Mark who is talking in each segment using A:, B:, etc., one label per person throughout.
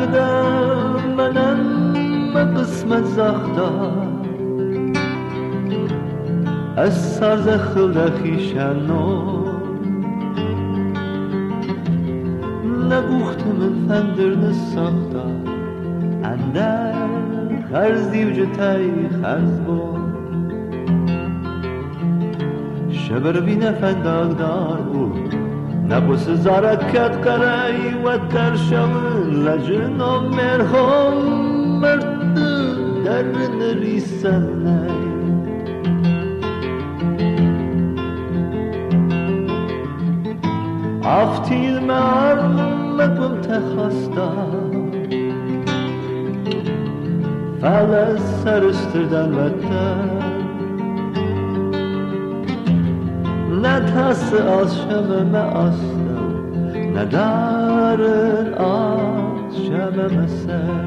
A: لددم منم قسمت زخته از سرز خلدخیشنو نگوخت من فندر نساخته اندر خرزی و جتای خرز بود شبر بینه فنداغدار بود نبوس زارکت قرای و در شمن لجن و مرهم مرد در نریسنه افتیل مرمکم تخسته فعل سرستردن وطن ندهست از شمم اصلا ندارن از شمم سر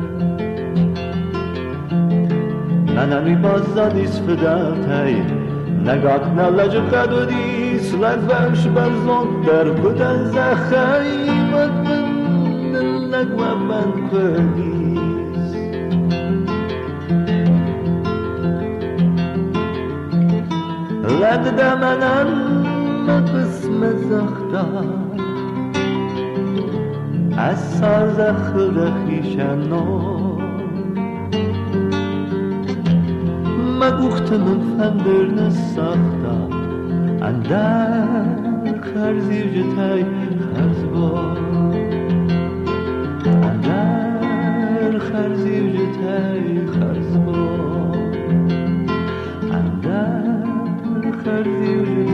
A: منمی بازدادیس فدالتای نگاک نلج قدودیس لفش برزون در کدن زخی مدن نگوه من کدیس لد دمنن قسم زخته از سر زخل خیشنو مگوخت من فندر نساخته اندر خرزی و جتای خرز بود اندر خرزی و جتای خرز بود اندر خرزی و جتای